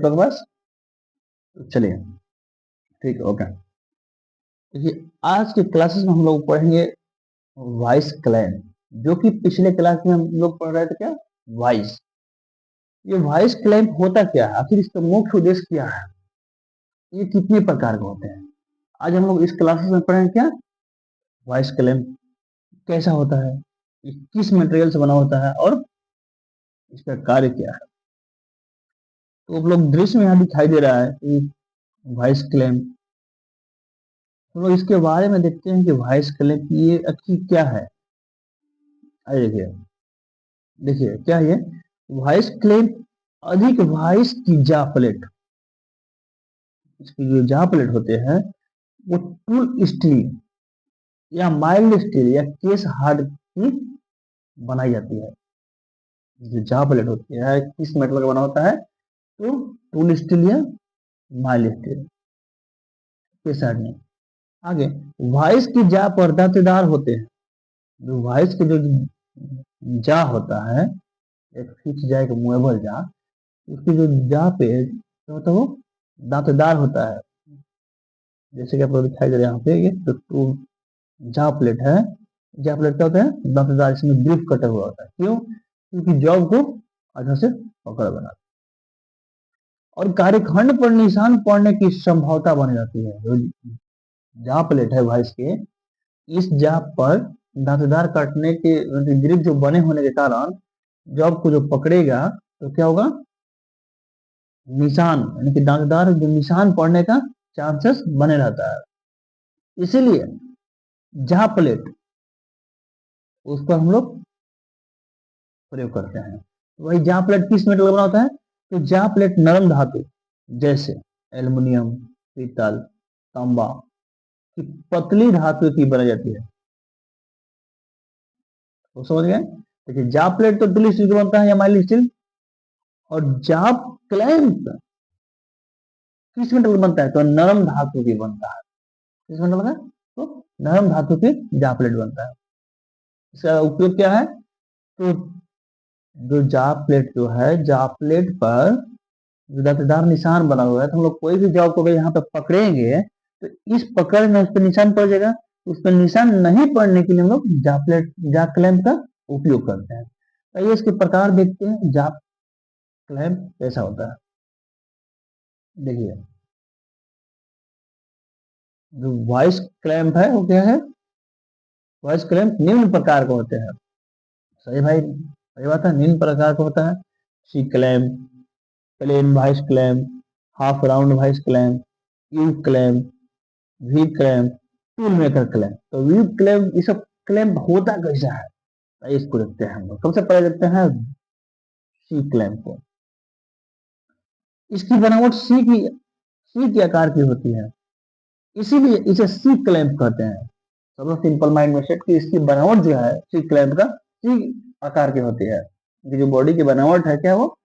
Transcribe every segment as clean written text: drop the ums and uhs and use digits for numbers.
आप लोगों के पास? तो चलिए, ठीक है, ओके। देखिए, आज के क्लासेस में हम लोग पढ़ेंगे वॉइस क्लैम, जो कि पिछले क्लास में हम लोग पढ़ रहे थे क्या, वॉइस। ये वॉइस क्लैम होता क्या है, आखिर इसका मुख्य उद्देश्य क्या है, ये कितने प्रकार के होते हैं, आज हम लोग इस क्लासेस में पढ़ेंगे क्या, वॉइस क्लैम कैसा होता है, ये किस मटेरियल से बना होता है और इसका कार्य क्या है। तो आप लोग दृश्य में यहाँ दिखाई दे रहा है वॉइस क्लैम। तो लोग इसके बारे में देखते हैं कि वॉइस क्लैम ये अच्छी क्या है। आइए देखिए, देखिए क्या है ये वॉइस क्लैम, अधिक वॉइस की जा प्लेट, इसकी जो जा प्लेट होते हैं वो टूल स्टील या माइल्ड स्टील या केस हार्ड की बनाई जाती है। जो जा प्लेट होती है किस मेटल का बना होता है, तो टूल स्टील या माइल्ड स्टील, केस हार्ड नहीं। आगे, वॉइस की जा पर दांतेदार होते हैं। जो वॉइस के जो जा होता है, एक फिक्स जा, एक मूवेबल जा, उसकी जो जा पे क्या होता है, वो दांतेदार होता है। जैसे कि आप लोग दिखाई दे रहे हैं यहाँ पे, ये तो जा प्लेट है। जा प्लेट क्या होता है, दांतेदार, इसमें ब्रीफ कटा हुआ होता है। क्यों? क्योंकि जॉब को अच्छा से पकड़ बना और कार्यखंड पर निशान पड़ने की संभावना बनी जाती है। जो जा प्लेट है वॉइस के, इस जा पर दांतेदार काटने के ग्रिप जो बने होने के कारण जॉब को जो पकड़ेगा तो क्या होगा, निशान, यानी कि दांतेदार जो निशान पड़ने का चांसेस बने रहता है। इसीलिए जा प्लेट उस पर हम लोग प्रयोग करते हैं। वही जा प्लेट किस मेटल का बना होता है, तो जा प्लेट नरम धातु जैसे एल्युमिनियम, पीतल, तांबा की पतली धातु की बनाई जाती है। तो समझ गए? देखिए, जा प्लेट तो टूल स्टील का बनता है या माइल्ड स्टील, और जा क्लैंप किस मेटल का बनता है, तो नरम धातु की बनता है। किस मेटल का, तो नरम धातु की जा प्लेट बनता है। इसका उपयोग क्या है, तो जो जा प्लेट जो है, जा प्लेट पर जो दांतेदार निशान बना हुआ है, तो हम लोग कोई भी जॉब को यहाँ पे पकड़ेंगे तो इस पकड़ में उस पर निशान पड़ जाएगा। उस पर निशान नहीं पड़ने के लिए हम लोग जा प्लेट, जा क्लैंप का उपयोग करते हैं। तो ये इसके प्रकार देखते हैं, जा क्लैंप कैसा होता है। देखिए, जो वॉइस क्लैंप है वो क्या है, वॉइस क्लैंप निम्न प्रकार के होते हैं। सही भाई, सही बात है, निम्न प्रकार का होता है। C clamp, plain vice clamp, half round vice clamp, U clamp, V clamp, tool maker clamp. तो वी क्लैंप, ये सब क्लैंप होता कैसा है, तो इसको देखते हैं हम लोग। सबसे पहले देखते हैं सी क्लैंप को। इसकी बनावट सी की आकार की होती है, इसीलिए इसे सी क्लैंप कहते हैं। सबसे सिंपल माइंड में सेट कि इसकी बनावट जो है सी क्लैंप का सी आकार की होती है। जो बॉडी की बनावट है क्या, वो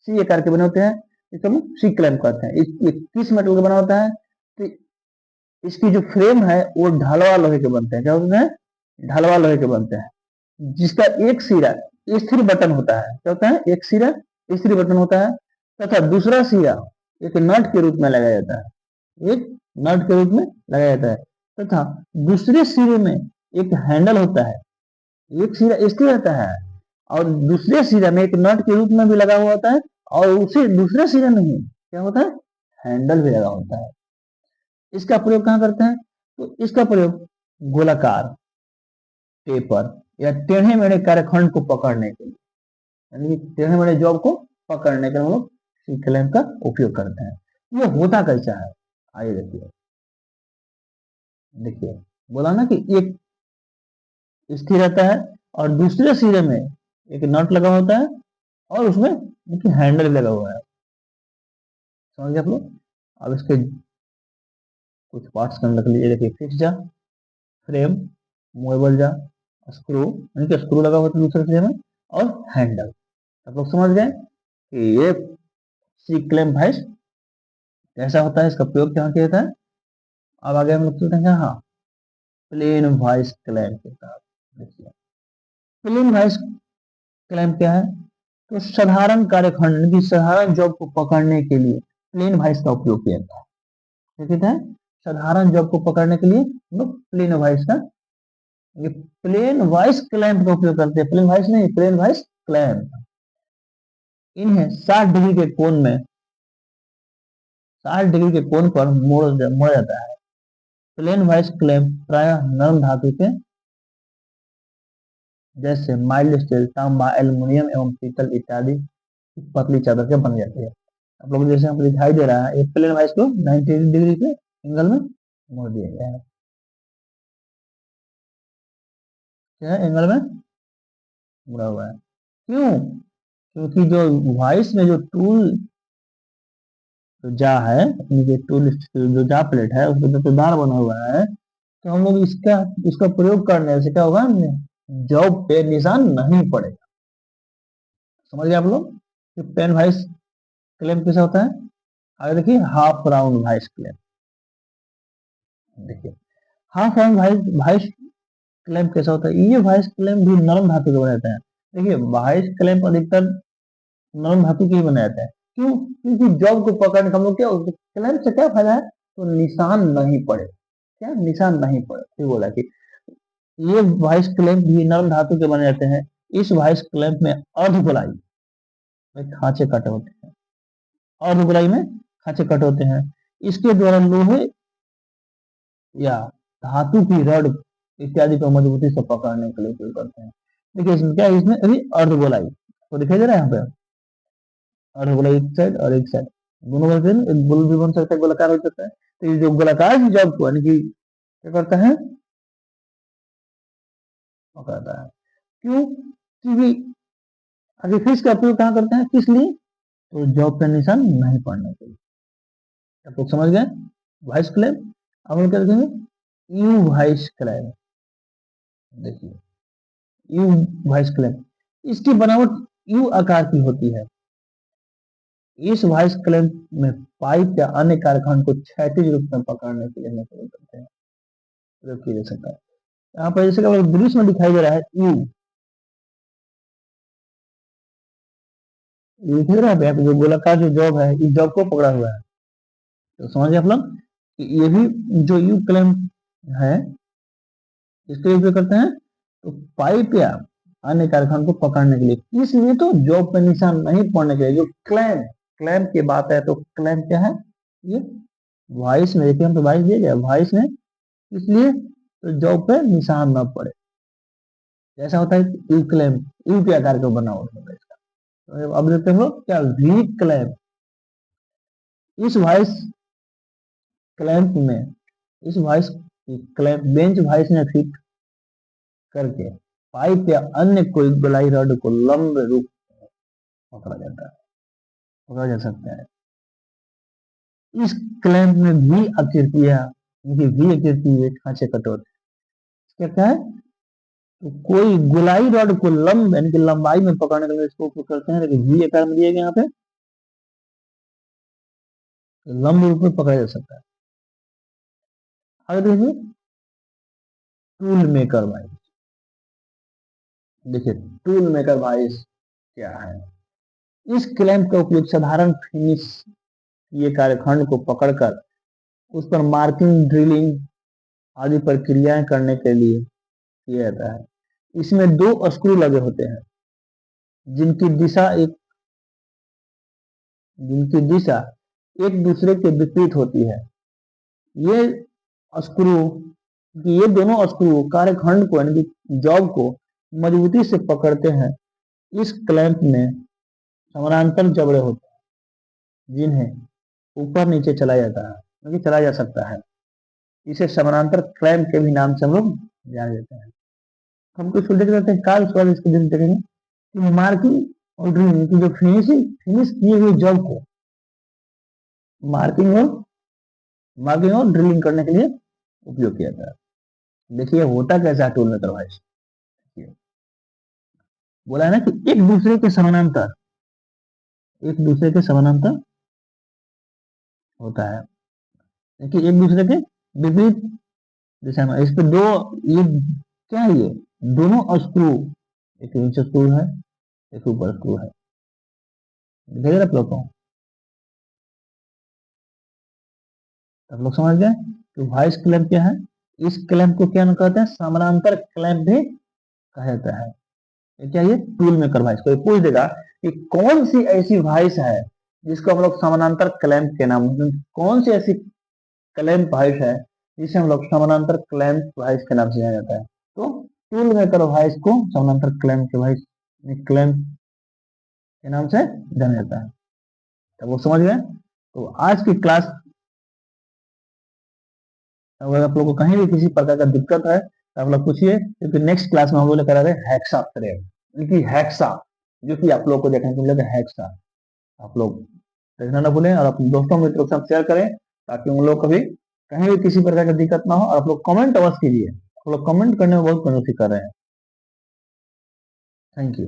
सी आकार के बने होते हैं, इसको हम सी क्लैंप कहते हैं। किस मेटल का बना होता है, तो इसकी जो फ्रेम है वो ढलवा लोहे के बनते हैं। क्या होते हैं, ढलवा लोहे के बनते हैं, जिसका एक सिरा स्थिर बटन होता है। क्या होता है, एक सिरा स्थिर बटन होता है, तथा दूसरा सिरा एक नट के रूप में लगाया जाता है, एक नट के रूप में लगाया जाता है, तथा दूसरे सिरे में एक हैंडल होता है। एक सिरा स्थिर रहता है और दूसरे सिरे में एक नट के रूप में भी लगा हुआ होता है, और उसी दूसरे सिरे में ही क्या होता है, हैंडल भी लगा होता है। इसका प्रयोग कहाँ करते हैं, तो इसका प्रयोग गोलाकार, टेपर या टेढ़े मेढ़े कार्यखंड को पकड़ने के लिए, यानी टेढ़े मेढ़े जॉब को पकड़ने के लिए हम लोग सी क्लैंप का उपयोग करते हैं। ये होता कैसा है, आइए देखिए। देखिए, बोला ना कि एक स्थिर रहता है और दूसरे सिरे में एक नट लगा होता है और उसमें एक हैंडल लगा हुआ है। समझ गए आप लोग? अब इसके कुछ पार्ट्स करने के लिए देखिए, फिक्स जा, फ्रेम, मूवेबल जा, स्क्रू, यानी कि स्क्रू लगा हुआ था दूसरे सिरे में, और हैंडल। आप लोग समझ गए कि ये सी क्लैंप है कैसा होता है, इसका प्रयोग क्या किया जाता है। अब आगे हम लोग चलते हैं, हाँ, प्लेन वॉइस क्लैंप के साथ। देखिए, प्लेन वॉइस क्लैंप क्या है, तो साधारण कार्यखंड की साधारण जॉब को पकड़ने के लिए प्लेन वॉइस का उपयोग किया जाता है। क्या कहता है? साधारण जॉब को पकड़ने के लिए हम लोग प्लेन वॉइस का, ये प्लेन वॉइस क्लैंप का उपयोग करते हैं, प्लेन वॉइस नहीं, प्लेन वॉइस क्लैंप। इन्हें 60 डिग्री के कोण में, 60 डिग्री के कोण पर मोड़ा जाता है। प्लेन वॉइस क्लैंप प्रायः नरम धातु के जैसे माइल्ड स्टील, तांबा, एल्युमिनियम एवं पीतल इत्यादि की पतली चादर के बन जाती है। आप लोग जैसे हमको दिखाई दे रहा है, ये प्लेन वॉइस को 90 डिग्री के एंगल में मोड़ दिया गया है। क्या है? एंगल में मुड़ा हुआ है। क्यों? क्योंकि जो वॉइस में जो टूल जा है, यानी कि टूल जो जा प्लेट है उसमें जो दार बना हुआ है, तो हम लोग इसका प्रयोग करने से क्या होगा, जॉब पे निशान नहीं पड़ेगा। समझ गए आप लोग? पेन वॉइस क्लैंप कैसा होता है? आगे देखिए, हाफ राउंड वॉइस क्लैंप। देखिए हाफ राउंड वॉइस क्लैंप कैसा होता है? ये वॉइस क्लैंप भी नरम धातु के बनाते हैं। देखिए वॉइस क्लैंप अधिकतर नरम धातु के ही बनाए जाते हैं। क्यों? क्योंकि जॉब को पकड़ने का हम लोग क्या, क्लैंप से क्या फायदा है, तो निशान नहीं पड़े। क्या? निशान नहीं पड़े। फिर बोला कि ये वॉइस क्लैंप भी नरम धातु के बने जाते हैं। इस वॉइस क्लैंप में अर्ध गोलाई में खांचे कटे होते हैं, अर्ध गोलाई में खांचे कटे होते हैं। इसके द्वारा लोहे या धातु की रड इत्यादि को मजबूती से पकड़ने के लिए उपयोग करते हैं। देखिए इसमें क्या है, इसमें अभी अर्ध गोलाई तो दिखाई दे रहा है यहाँ पे, अर्ध गोलाई एक साइड और एक साइड, दोनों करते हैं। एक गोल भी बन सकता है, गोलाकार हो सकता है। तो ये जो गोलाकार जॉब को यानी कि क्या करता है, पकड़ता है। क्यों? क्योंकि आगे फिश का उपयोग कहाँ करते हैं, किस लिए, तो जॉब का निशान नहीं पड़ने के लिए। आप लोग समझ गए? Voice claim. अब हम क्या देखेंगे, यू वॉइस क्लेम। देखिए यू वॉइस क्लेम, इसकी बनावट यू आकार की होती है। इस वॉइस क्लेम में पाइप या अन्य कारखान को क्षैतिज रूप में पकड़ने के लिए हम प्रयोग करते हैं, प्रयोग किया जा सकता है। यहाँ पर जैसे कि दृश्य में दिखाई दे रहा है यू, ये दिख रहा है जो गोलाकार जो जॉब है, इस जॉब को पकड़ा हुआ है। तो समझिए आप लोग कि ये भी जो यू क्लेम है, इसके उपयोग करते हैं तो पाइप या अन्य कारखान को पकड़ने के लिए, इसलिए तो जॉब पे निशान नहीं पड़ने के लिए। जो क्लेम, क्लेम की बात है, तो क्लेम क्या है, ये वॉइस में, देखिए हम तो वॉइस दिए गए वॉइस में, इसलिए तो जॉब पे निशान न पड़े। जैसा होता है यू क्लेम, यू के आकार का बना होता है इसका। तो अब देखते हैं हम लोग क्या, वी क्लेम। इस वॉइस क्लैंप में, इस वॉइस क्लैंप बेंच वॉइस में फिट करके पाइप या अन्य कोई गोलाई रॉड को लंबे रूप में पकड़ा जाता है, पकड़ा जा सकता है। इस क्लैंप में वी आकृति है, वी आकृति है, खांचे कटोर क्या क्या है, तो कोई गोलाई रॉड को लंब यानी कि लंबाई में पकड़ने के लिए इसको उपयोग करते हैं। लेकिन वी आकार में दिया गया यहाँ पे, लंब रूप में पकड़ा जा सकता है। आगे देखिए, टूल मेकर वाइस। देखिए टूल मेकर वाइस क्या है, इस क्लैंप का उपयोग साधारण फिनिश ये कार्यखंड को पकड़कर उस पर मार्किंग, ड्रिलिंग आदि प्रक्रियाएं करने के लिए किया जाता है। इसमें दो स्क्रू लगे होते हैं जिनकी दिशा एक जिनकी दिशा एक दूसरे के विपरीत होती है। ये स्क्रू, ये दोनों स्क्रू कार्यखंड को यानी कि जॉब को मजबूती से पकड़ते हैं। इस क्लैंप में समानांतर जबड़े होते हैं जिन्हें ऊपर नीचे चलाया जाता है, यानी चलाया जा सकता है। इसे समानांतर क्लैंप के भी नाम से हम लोग जान देते हैं। हम कुछ देख लेते हैं काल, उसके बाद इसके दिन देखेंगे कि मार्किंग और ड्रिलिंग की जो फिनिश किए हुए जॉब को मार्किंग और ड्रिलिंग करने के लिए उपयोग किया जाता है। देखिए होता कैसा टूल मेकर वाइस, बोला है ना कि एक दूसरे के समानांतर, एक दूसरे के समानांतर होता है, देखिए एक दूसरे के विपरीत दिशा में। इस पे दो, ये क्या है, ये दोनों स्क्रू, एक नीचे स्क्रू है, एक ऊपर स्क्रू है, दिखाई दे रहा है आप लोग को। आप लोग समझ गए कि वॉइस क्लैम्प क्या है। इस क्लैम्प को क्या कहते हैं, समानांतर क्लैम्प भी कहा जाता है। क्या ये टूल मेकर वॉइस, कोई पूछ देगा कि कौन सी ऐसी वॉइस है जिसको हम लोग समानांतर क्लैम्प के नाम, कौन सी ऐसी क्लैम्प वॉइस है जिसे हम लोग समानांतर क्लैम्प वॉइस के नाम से जाना जाता है, तो टूल मेकर वॉइस को समानांतर क्लैम्प के वॉइस, क्लैम्प के नाम से जाना जाता है। तो वो समझ गए। तो आज की क्लास, अगर आप लोग को कहीं भी किसी प्रकार का दिक्कत है तो आप लोग पूछिए, क्योंकि नेक्स्ट क्लास में हम लोग करा रहे हैं हेक्सा थ्रेड, क्योंकि हेक्सा जो कि आप लोग को देखने को मिलेगा हेक्सा। आप लोग देखना ना भूलें और अपने दोस्तों मित्रों के साथ शेयर करें, ताकि उन लोग को भी कहीं भी किसी प्रकार की दिक्कत ना हो। और आप लोग कमेंट अवश्य कीजिए, आप लोग कमेंट करने में बहुत प्रगति कर रहे हैं। Thank you.